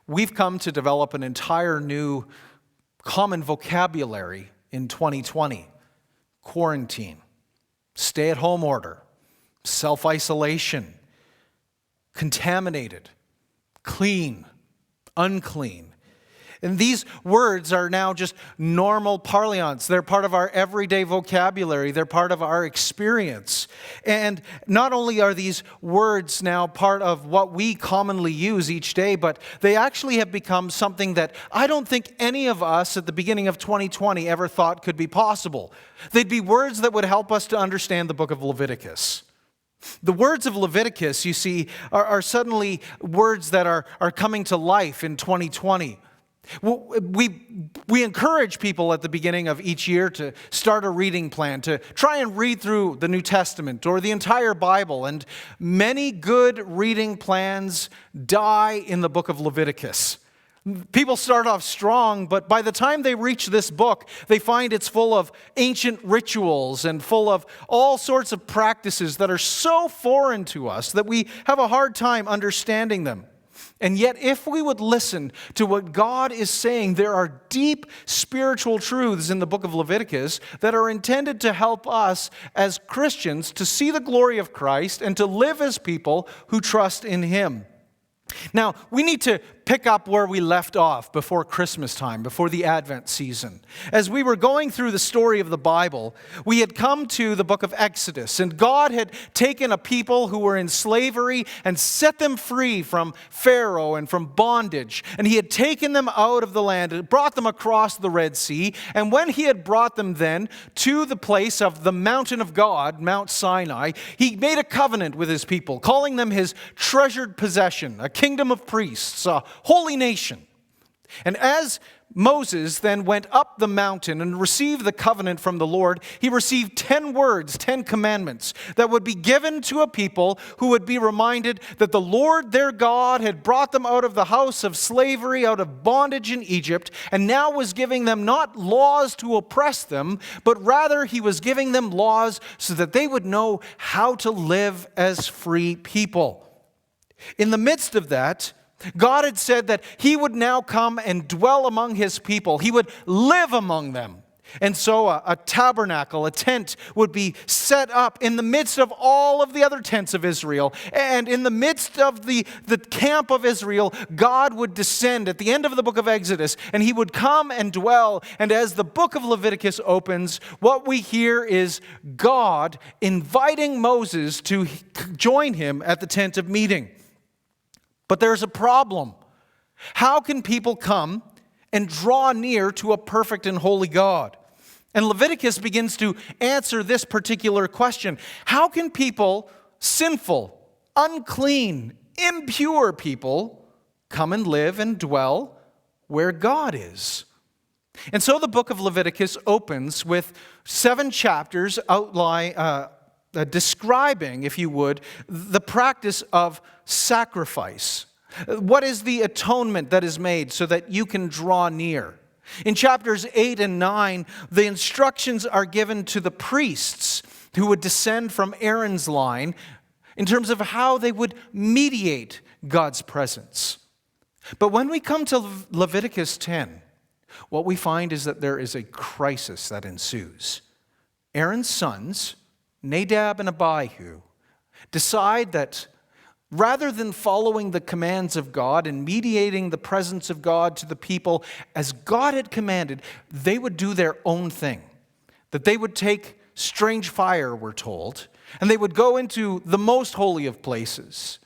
we've come to develop an entire new common vocabulary in 2020. Quarantine, stay-at-home order, self-isolation, contaminated, clean, unclean. And these words are now just normal parlance. They're part of our everyday vocabulary. They're part of our experience. And not only are these words now part of what we commonly use each day, but they actually have become something that I don't think any of us at the beginning of 2020 ever thought could be possible. They'd be words that would help us to understand the book of Leviticus. The words of Leviticus, you see, are suddenly words that are coming to life in 2020. We encourage people at the beginning of each year to start a reading plan, to try and read through the New Testament or the entire Bible. And many good reading plans die in the book of Leviticus. People start off strong, but by the time they reach this book, they find it's full of ancient rituals and full of all sorts of practices that are so foreign to us that we have a hard time understanding them. And yet, if we would listen to what God is saying, there are deep spiritual truths in the book of Leviticus that are intended to help us as Christians to see the glory of Christ and to live as people who trust in Him. Now, we need to pick up where we left off before Christmas time, before the Advent season. As we were going through the story of the Bible, we had come to the book of Exodus, and God had taken a people who were in slavery and set them free from Pharaoh and from bondage. And He had taken them out of the land and brought them across the Red Sea. And when He had brought them then to the place of the mountain of God, Mount Sinai, He made a covenant with His people, calling them His treasured possession, a kingdom of priests, a holy nation. And as Moses then went up the mountain and received the covenant from the Lord, he received 10 words, 10 commandments that would be given to a people who would be reminded that the Lord their God had brought them out of the house of slavery, out of bondage in Egypt, and now was giving them not laws to oppress them, but rather He was giving them laws so that they would know how to live as free people. In the midst of that, God had said that He would now come and dwell among His people. He would live among them. And so a tabernacle, a tent, would be set up in the midst of all of the other tents of Israel. And in the midst of the camp of Israel, God would descend at the end of the book of Exodus, and He would come and dwell. And as the book of Leviticus opens, what we hear is God inviting Moses to join Him at the tent of meeting. But there's a problem. How can people come and draw near to a perfect and holy God? And Leviticus begins to answer this particular question. How can people, sinful, unclean, impure people, come and live and dwell where God is? And so the book of Leviticus opens with 7 chapters describing, if you would, the practice of sacrifice. What is the atonement that is made so that you can draw near? In chapters 8 and 9, the instructions are given to the priests who would descend from Aaron's line in terms of how they would mediate God's presence. But when we come to Leviticus 10, what we find is that there is a crisis that ensues. Aaron's sons, Nadab and Abihu, decide that rather than following the commands of God and mediating the presence of God to the people as God had commanded, they would do their own thing. That they would take strange fire, we're told, and they would go into the most holy of places.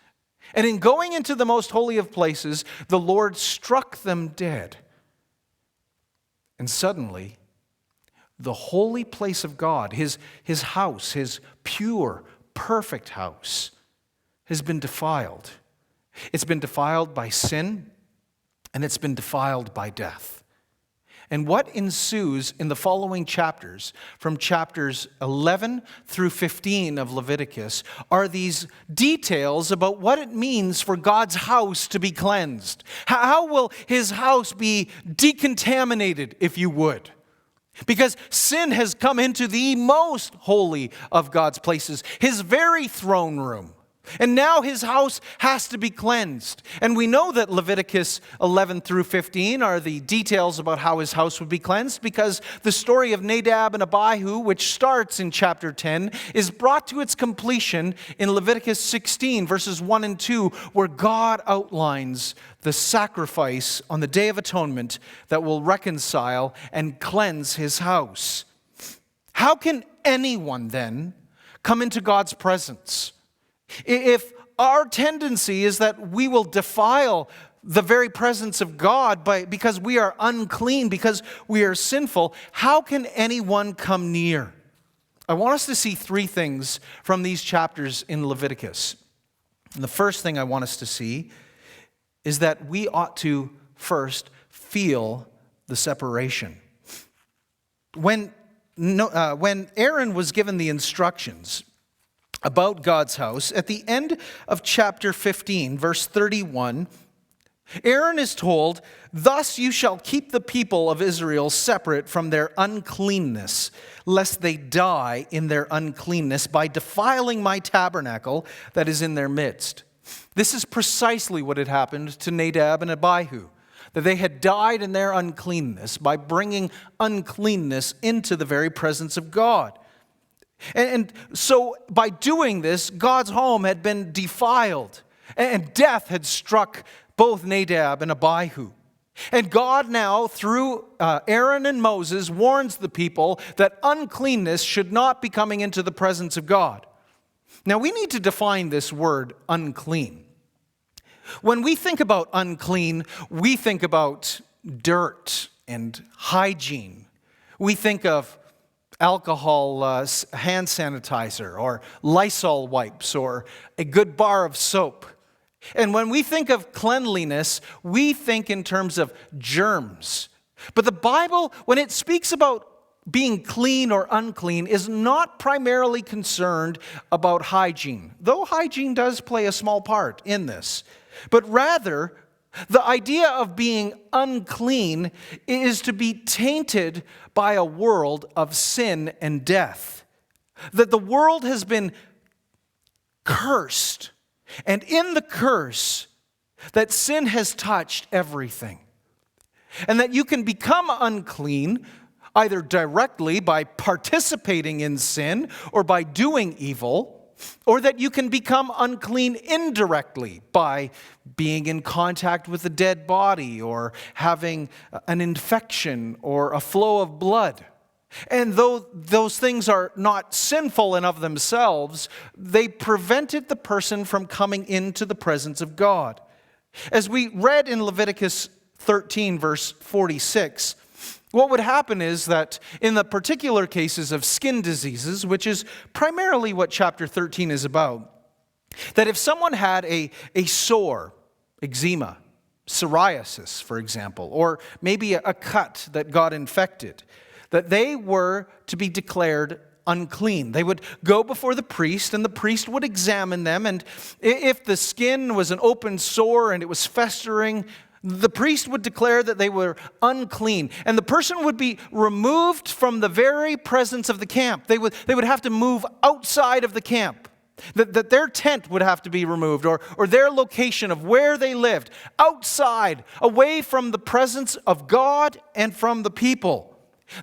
And in going into the most holy of places, the Lord struck them dead. And suddenly, the holy place of God, His house, His pure, perfect house, has been defiled. It's been defiled by sin, and it's been defiled by death. And what ensues in the following chapters, from chapters 11 through 15 of Leviticus, are these details about what it means for God's house to be cleansed. How will His house be decontaminated, if you would? Because sin has come into the most holy of God's places, His very throne room. And now his house has to be cleansed. And we know that Leviticus 11 through 15 are the details about how his house would be cleansed, because the story of Nadab and Abihu, which starts in chapter 10, is brought to its completion in Leviticus 16, verses 1 and 2, where God outlines the sacrifice on the Day of Atonement that will reconcile and cleanse his house. How can anyone then come into God's presence? If our tendency is that we will defile the very presence of God because we are unclean, because we are sinful, how can anyone come near? I want us to see three things from these chapters in Leviticus. And the first thing I want us to see is that we ought to first feel the separation. When Aaron was given the instructions about God's house, at the end of chapter 15, verse 31, Aaron is told, "Thus you shall keep the people of Israel separate from their uncleanness, lest they die in their uncleanness by defiling my tabernacle that is in their midst." This is precisely what had happened to Nadab and Abihu, that they had died in their uncleanness by bringing uncleanness into the very presence of God. And so by doing this, God's home had been defiled, and death had struck both Nadab and Abihu. And God now, through Aaron and Moses, warns the people that uncleanness should not be coming into the presence of God. Now, we need to define this word, unclean. When we think about unclean, we think about dirt and hygiene. We think of alcohol hand sanitizer or Lysol wipes or a good bar of soap. And when we think of cleanliness, we think in terms of germs. But the Bible, when it speaks about being clean or unclean, is not primarily concerned about hygiene, though hygiene does play a small part in this. But rather, the idea of being unclean is to be tainted by a world of sin and death. That the world has been cursed, and in the curse, that sin has touched everything. And that you can become unclean either directly by participating in sin or by doing evil, or that you can become unclean indirectly by being in contact with a dead body or having an infection or a flow of blood. And though those things are not sinful in of themselves, they prevented the person from coming into the presence of God. As we read in Leviticus 13, verse 46, what would happen is that in the particular cases of skin diseases, which is primarily what chapter 13 is about, that if someone had a sore, eczema, psoriasis, for example, or maybe a cut that got infected, that they were to be declared unclean. They would go before the priest, and the priest would examine them, and if the skin was an open sore and it was festering, the priest would declare that they were unclean, and the person would be removed from the very presence of the camp. They would have to move outside of the camp. That their tent would have to be removed, or their location of where they lived, outside, away from the presence of God and from the people.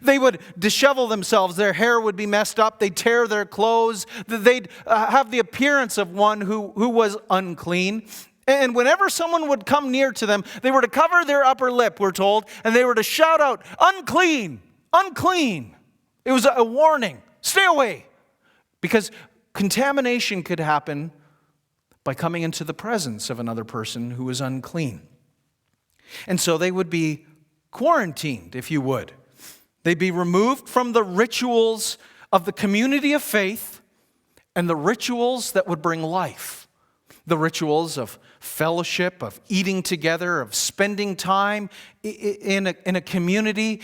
They would dishevel themselves. Their hair would be messed up. They'd tear their clothes. They'd have the appearance of one who was unclean. And whenever someone would come near to them, they were to cover their upper lip, we're told, and they were to shout out, "Unclean! Unclean!" It was a warning. Stay away. Because contamination could happen by coming into the presence of another person who was unclean. And so they would be quarantined, if you would. They'd be removed from the rituals of the community of faith and the rituals that would bring life. The rituals of fellowship, of eating together, of spending time in a community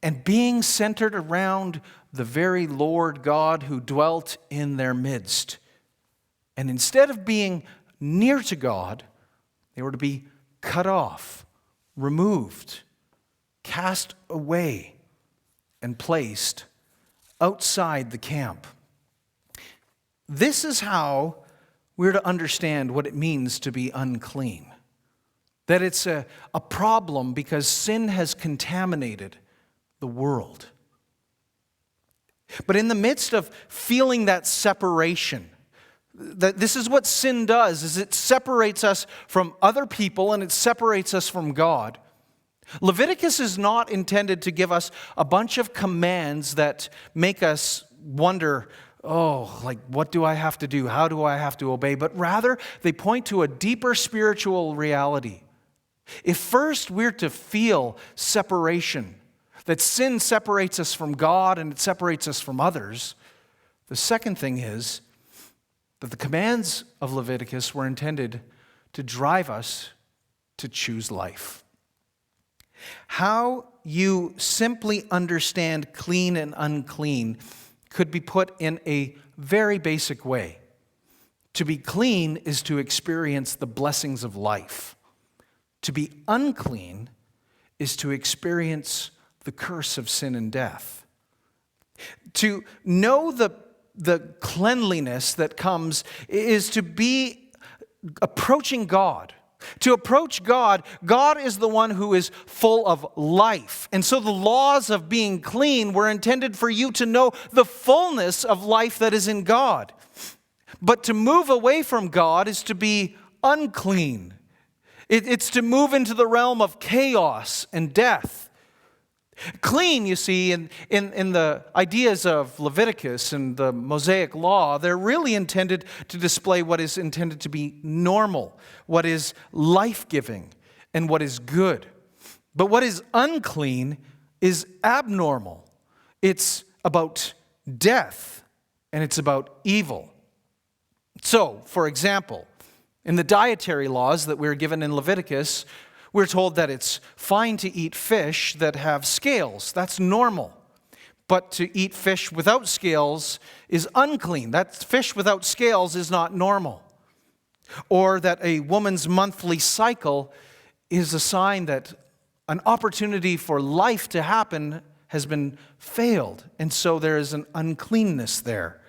and being centered around the very Lord God who dwelt in their midst. And instead of being near to God, they were to be cut off, removed, cast away, and placed outside the camp. This is how we're to understand what it means to be unclean. That it's a problem because sin has contaminated the world. But in the midst of feeling that separation, that this is what sin does, is it separates us from other people and it separates us from God. Leviticus is not intended to give us a bunch of commands that make us wonder, what do I have to do? How do I have to obey? But rather, they point to a deeper spiritual reality. If first we're to feel separation, that sin separates us from God and it separates us from others, the second thing is that the commands of Leviticus were intended to drive us to choose life. How you simply understand clean and unclean could be put in a very basic way. To be clean is to experience the blessings of life. To be unclean is to experience the curse of sin and death. To know the cleanliness that comes is to be approaching God. To approach God, God is the one who is full of life. And so the laws of being clean were intended for you to know the fullness of life that is in God. But to move away from God is to be unclean. It's to move into the realm of chaos and death. Clean, you see, in the ideas of Leviticus and the Mosaic Law, they're really intended to display what is intended to be normal, what is life-giving, and what is good. But what is unclean is abnormal. It's about death, and it's about evil. So, for example, in the dietary laws that we're given in Leviticus, we're told that it's fine to eat fish that have scales. That's normal. But to eat fish without scales is unclean. That fish without scales is not normal. Or that a woman's monthly cycle is a sign that an opportunity for life to happen has been failed. And so there is an uncleanness there.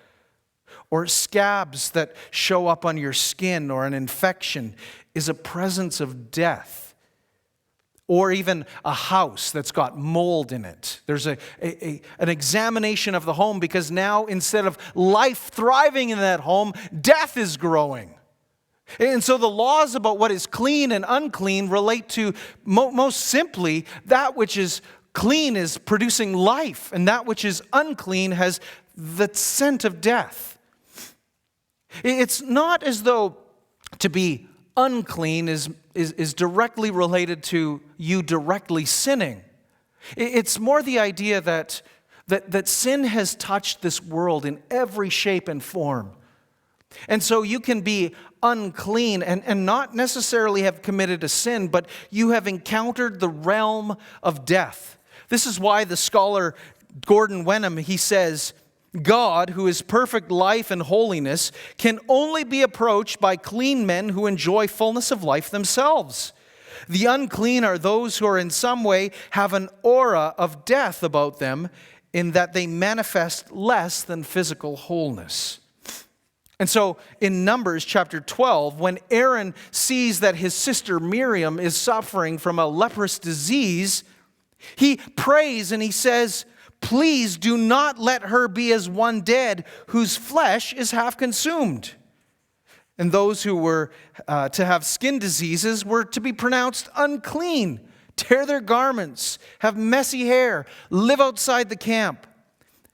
Or scabs that show up on your skin or an infection is a presence of death. Or even a house that's got mold in it. There's an examination of the home because now instead of life thriving in that home, death is growing. And so the laws about what is clean and unclean relate to, most simply, that which is clean is producing life, and that which is unclean has the scent of death. It's not as though to be unclean is directly related to you directly sinning. It's more the idea that sin has touched this world in every shape and form. And so you can be unclean and not necessarily have committed a sin, but you have encountered the realm of death. This is why the scholar Gordon Wenham, he says, God, who is perfect life and holiness, can only be approached by clean men who enjoy fullness of life themselves. The unclean are those who are in some way have an aura of death about them in that they manifest less than physical wholeness. And so in Numbers chapter 12, when Aaron sees that his sister Miriam is suffering from a leprous disease, he prays and he says, "Please do not let her be as one dead whose flesh is half consumed." And those who were to have skin diseases were to be pronounced unclean, tear their garments, have messy hair, live outside the camp.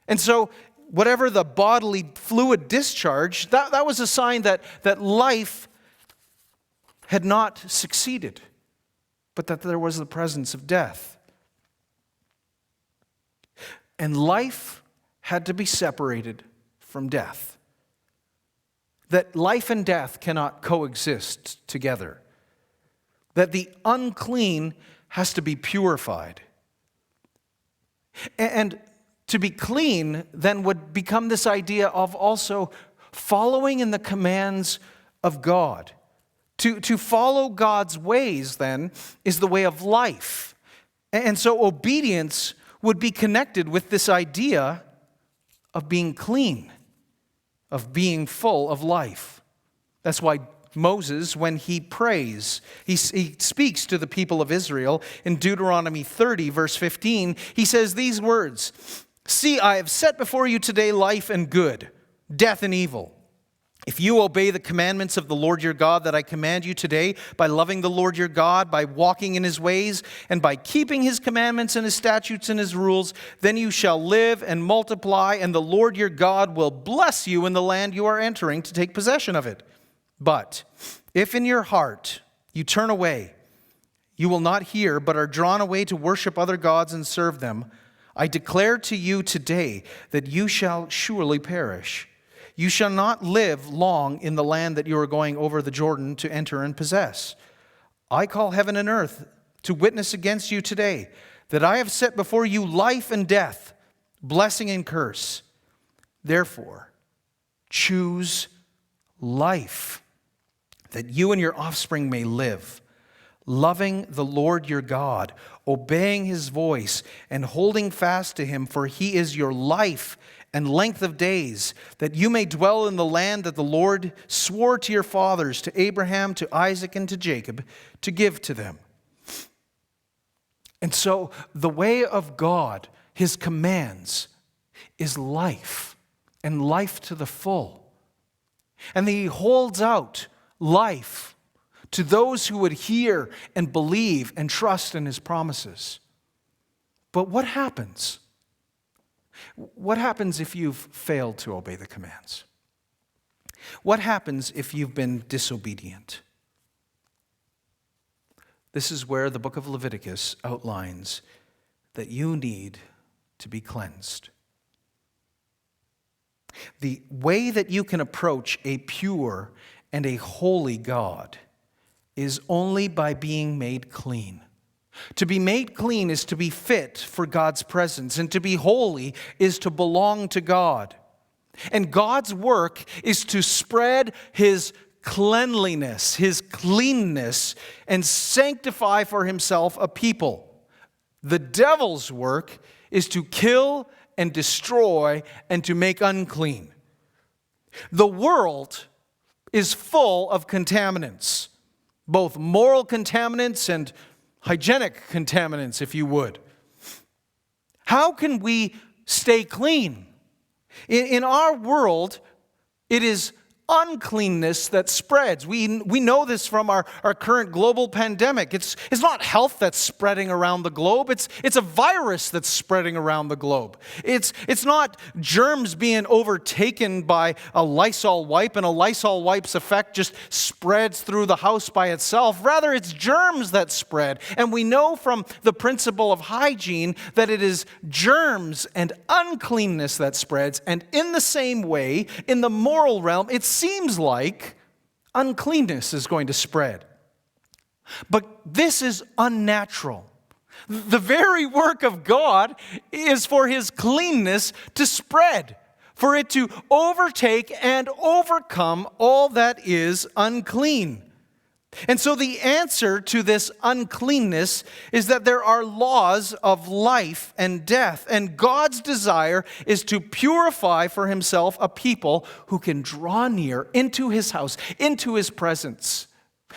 And so whatever the bodily fluid discharge, that was a sign that life had not succeeded, but that there was the presence of death. And life had to be separated from death. That life and death cannot coexist together. That the unclean has to be purified. And to be clean then would become this idea of also following in the commands of God. To follow God's ways then is the way of life. And so obedience would be connected with this idea of being clean, of being full of life. That's why Moses, when he prays, he speaks to the people of Israel in Deuteronomy 30, verse 15. He says these words, "See, I have set before you today life and good, death and evil. If you obey the commandments of the Lord your God that I command you today, by loving the Lord your God, by walking in his ways, and by keeping his commandments and his statutes and his rules, then you shall live and multiply, and the Lord your God will bless you in the land you are entering to take possession of it. But if in your heart you turn away, you will not hear, but are drawn away to worship other gods and serve them, I declare to you today that you shall surely perish. You shall not live long in the land that you are going over the Jordan to enter and possess. I call heaven and earth to witness against you today that I have set before you life and death, blessing and curse. Therefore, choose life, that you and your offspring may live, loving the Lord your God, obeying his voice, and holding fast to him, for he is your life and length of days, that you may dwell in the land that the Lord swore to your fathers, to Abraham, to Isaac, and to Jacob, to give to them." And so the way of God, his commands, is life, and life to the full. And he holds out life to those who would hear and believe and trust in his promises. But what happens? What happens if you've failed to obey the commands? What happens if you've been disobedient? This is where the book of Leviticus outlines that you need to be cleansed. The way that you can approach a pure and a holy God is only by being made clean. To be made clean is to be fit for God's presence, and to be holy is to belong to God. And God's work is to spread his cleanliness, his cleanness, and sanctify for himself a people. The devil's work is to kill and destroy and to make unclean. The world is full of contaminants, both moral contaminants and hygienic contaminants, if you would. How can we stay clean? In our world, it is uncleanness that spreads. We know this from our current global pandemic. It's not health that's spreading around the globe. It's a virus that's spreading around the globe. It's not germs being overtaken by a Lysol wipe, and a Lysol wipe's effect just spreads through the house by itself. Rather, it's germs that spread. And we know from the principle of hygiene that it is germs and uncleanness that spreads. And in the same way, in the moral realm, it seems like uncleanness is going to spread. But this is unnatural. The very work of God is for his cleanness to spread, for it to overtake and overcome all that is unclean. And so the answer to this uncleanness is that there are laws of life and death, and God's desire is to purify for himself a people who can draw near into his house, into his presence.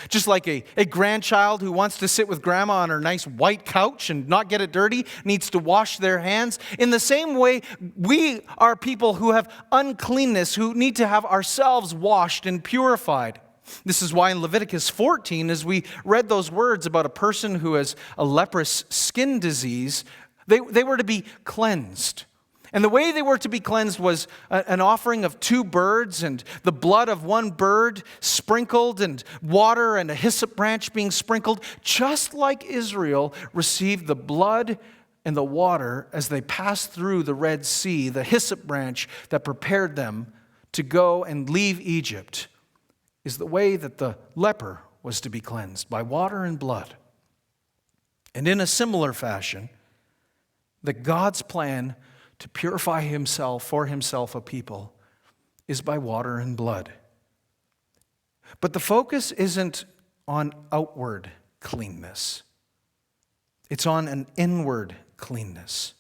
Just like a grandchild who wants to sit with grandma on her nice white couch and not get it dirty needs to wash their hands. In the same way, we are people who have uncleanness, who need to have ourselves washed and purified. This is why in Leviticus 14, as we read those words about a person who has a leprous skin disease, they were to be cleansed. And the way they were to be cleansed was an offering of 2 birds and the blood of 1 bird sprinkled, and water and a hyssop branch being sprinkled, just like Israel received the blood and the water as they passed through the Red Sea, the hyssop branch that prepared them to go and leave Egypt, is the way that the leper was to be cleansed, by water and blood. And in a similar fashion, that God's plan to purify himself for himself a people is by water and blood. But the focus isn't on outward cleanness. It's on an inward cleanness.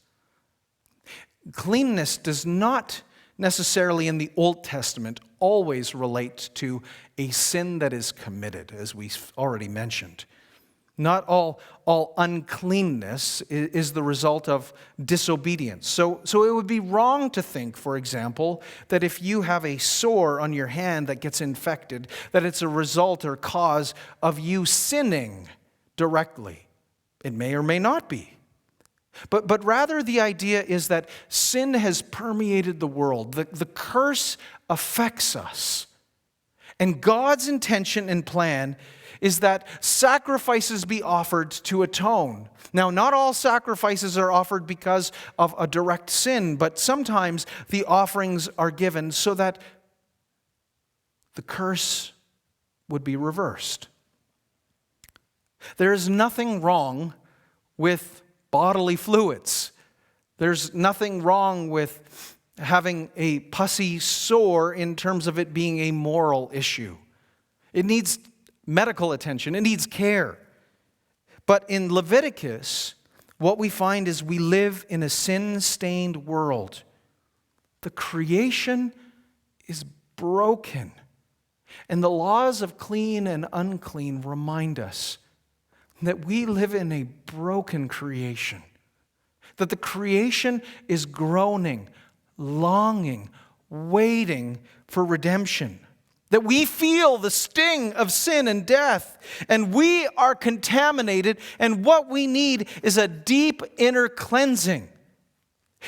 Cleanness does not necessarily in the Old Testament always relate to a sin that is committed, as we've already mentioned. Not all uncleanness is the result of disobedience. So it would be wrong to think, for example, that if you have a sore on your hand that gets infected, that it's a result or cause of you sinning directly. It may or may not be. But rather the idea is that sin has permeated the world. The curse affects us. And God's intention and plan is that sacrifices be offered to atone. Now, not all sacrifices are offered because of a direct sin, but sometimes the offerings are given so that the curse would be reversed. There is nothing wrong with bodily fluids. There's nothing wrong with having a pussy sore in terms of it being a moral issue. It needs medical attention. It needs care. But in Leviticus, what we find is we live in a sin-stained world. The creation is broken. And the laws of clean and unclean remind us that we live in a broken creation. That the creation is groaning, longing, waiting for redemption. That we feel the sting of sin and death, and we are contaminated, and what we need is a deep inner cleansing.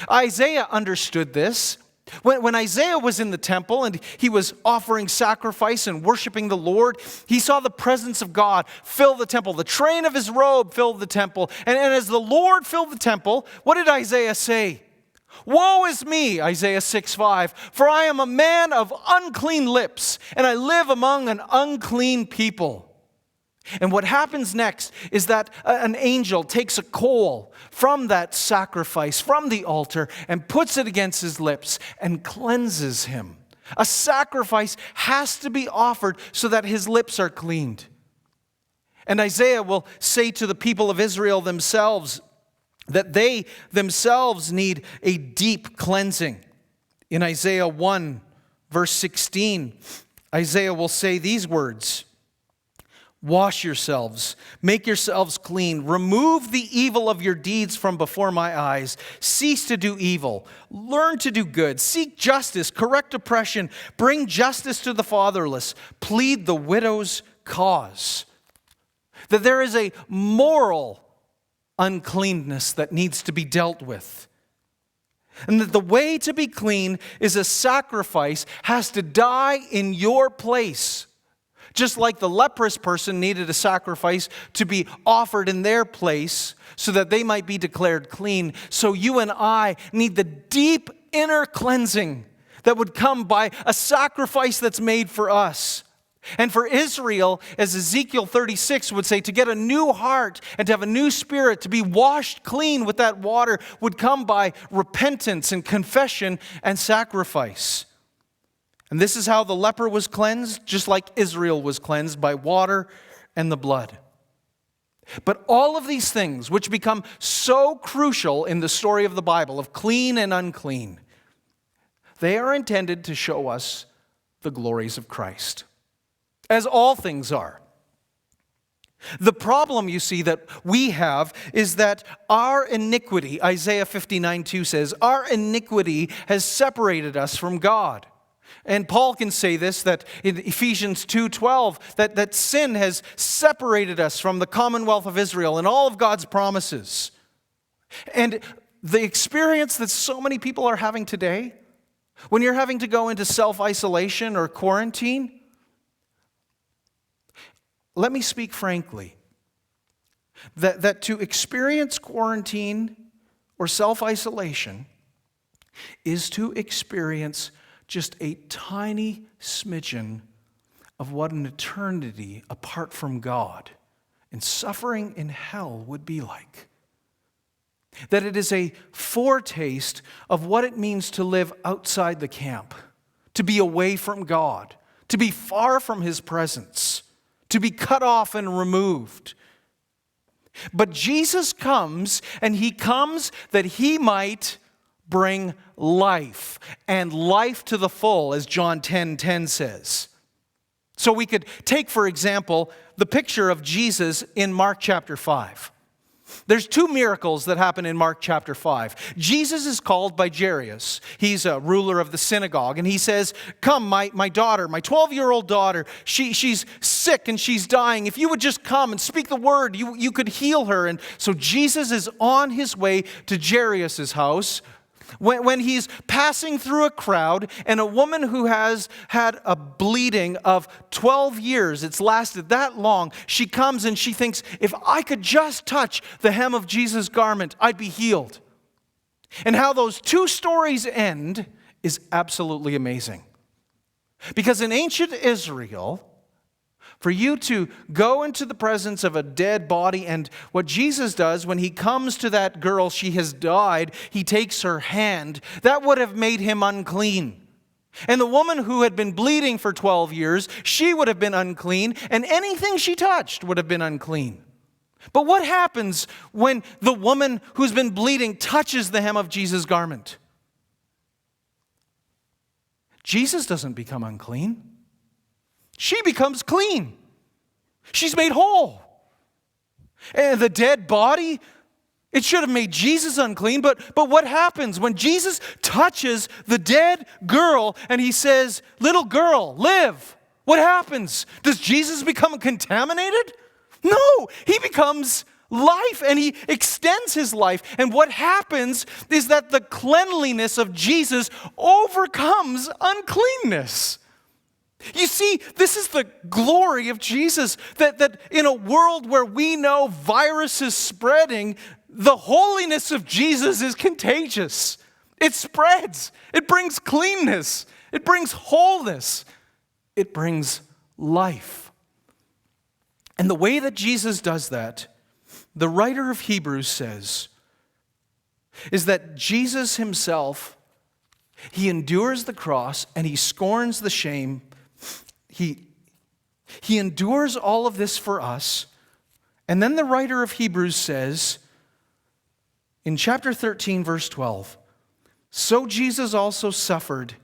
Isaiah understood this. When Isaiah was in the temple and he was offering sacrifice and worshiping the Lord, he saw the presence of God fill the temple. The train of his robe filled the temple. And as the Lord filled the temple, what did Isaiah say? Woe is me, Isaiah 6:5, for I am a man of unclean lips, and I live among an unclean people. And what happens next is that an angel takes a coal from that sacrifice, from the altar, and puts it against his lips and cleanses him. A sacrifice has to be offered so that his lips are cleaned. And Isaiah will say to the people of Israel themselves that they themselves need a deep cleansing. In Isaiah 1, verse 16, Isaiah will say these words, "Wash yourselves, make yourselves clean, remove the evil of your deeds from before my eyes, cease to do evil, learn to do good, seek justice, correct oppression, bring justice to the fatherless, plead the widow's cause." That there is a moral uncleanness that needs to be dealt with. And that the way to be clean is a sacrifice has to die in your place. Just like the leprous person needed a sacrifice to be offered in their place so that they might be declared clean, so you and I need the deep inner cleansing that would come by a sacrifice that's made for us. And for Israel, as Ezekiel 36 would say, to get a new heart and to have a new spirit, to be washed clean with that water, would come by repentance and confession and sacrifice. And this is how the leper was cleansed, just like Israel was cleansed, by water and the blood. But all of these things, which become so crucial in the story of the Bible, of clean and unclean, they are intended to show us the glories of Christ, as all things are. The problem, you see, that we have is that our iniquity, Isaiah 59:2 says, our iniquity has separated us from God. And Paul can say this, that in Ephesians 2:12, that sin has separated us from the commonwealth of Israel and all of God's promises. And the experience that so many people are having today, when you're having to go into self-isolation or quarantine, let me speak frankly, that to experience quarantine or self-isolation is to experience just a tiny smidgen of what an eternity apart from God and suffering in hell would be like. That it is a foretaste of what it means to live outside the camp, to be away from God, to be far from His presence, to be cut off and removed. But Jesus comes, and He comes that He might bring life, and life to the full, as John 10:10 says. So we could take, for example, the picture of Jesus in Mark chapter 5. There's two miracles that happen in Mark chapter 5. Jesus is called by Jairus. He's a ruler of the synagogue, and he says, "Come, my daughter, my 12-year-old daughter, she's sick and she's dying. If you would just come and speak the word, you could heal her." And so Jesus is on his way to Jairus' house when he's passing through a crowd, and a woman who has had a bleeding of 12 years, it's lasted that long, she comes and she thinks, if I could just touch the hem of Jesus' garment, I'd be healed. And how those two stories end is absolutely amazing. Because in ancient Israel, for you to go into the presence of a dead body, and what Jesus does when he comes to that girl, she has died, he takes her hand, that would have made him unclean. And the woman who had been bleeding for 12 years, she would have been unclean, and anything she touched would have been unclean. But what happens when the woman who's been bleeding touches the hem of Jesus' garment? Jesus doesn't become unclean. She becomes clean. She's made whole. And the dead body, it should have made Jesus unclean, but what happens when Jesus touches the dead girl and he says, "Little girl, live"? What happens? Does Jesus become contaminated? No, he becomes life, and he extends his life. And what happens is that the cleanliness of Jesus overcomes uncleanness. You see, this is the glory of Jesus, that in a world where we know viruses spreading, the holiness of Jesus is contagious. It spreads. It brings cleanness. It brings wholeness. It brings life. And the way that Jesus does that, the writer of Hebrews says, is that Jesus himself, he endures the cross and he scorns the shame. He endures all of this for us. And then the writer of Hebrews says, in chapter 13, verse 12, "So Jesus also suffered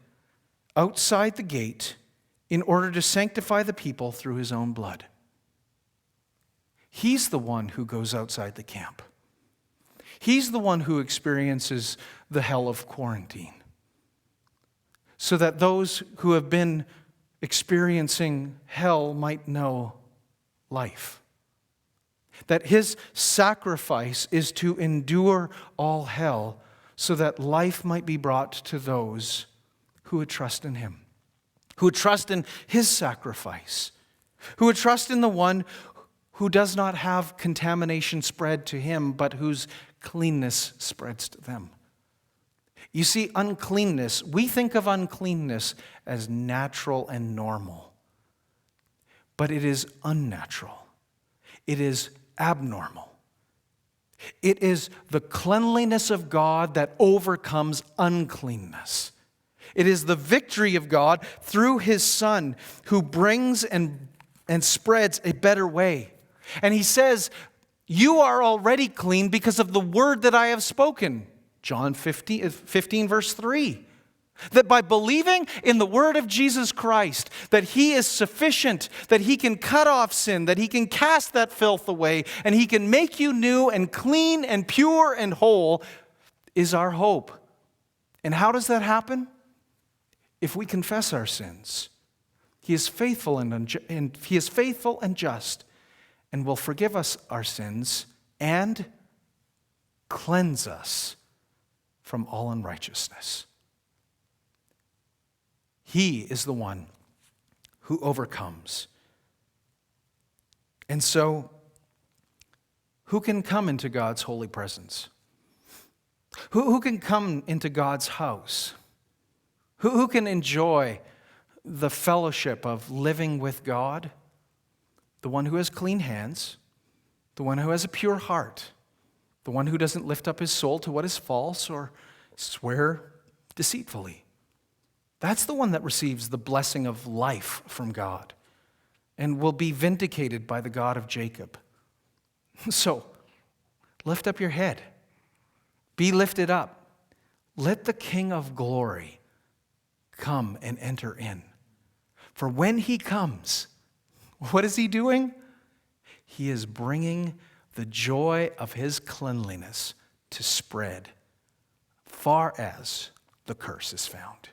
outside the gate in order to sanctify the people through his own blood." He's the one who goes outside the camp. He's the one who experiences the hell of quarantine, so that those who have been experiencing hell might know life. That his sacrifice is to endure all hell so that life might be brought to those who would trust in him, who would trust in his sacrifice, who would trust in the one who does not have contamination spread to him, but whose cleanness spreads to them. You see, uncleanness, we think of uncleanness as natural and normal. But it is unnatural. It is abnormal. It is the cleanliness of God that overcomes uncleanness. It is the victory of God through his Son who brings and spreads a better way. And he says, "You are already clean because of the word that I have spoken." John 15 verse 3. That by believing in the word of Jesus Christ, that he is sufficient, that he can cut off sin, that he can cast that filth away, and he can make you new and clean and pure and whole, is our hope. And how does that happen? If we confess our sins. He is faithful and he is faithful and just, and will forgive us our sins and cleanse us from all unrighteousness. He is the one who overcomes. And so, who can come into God's holy presence? Who can come into God's house? Who can enjoy the fellowship of living with God? The one who has clean hands, the one who has a pure heart, the one who doesn't lift up his soul to what is false or swear deceitfully. That's the one that receives the blessing of life from God and will be vindicated by the God of Jacob. So, lift up your head. Be lifted up. let the King of glory come and enter in. For when he comes, what is he doing? He is bringing the joy of his cleanliness to spread far as the curse is found.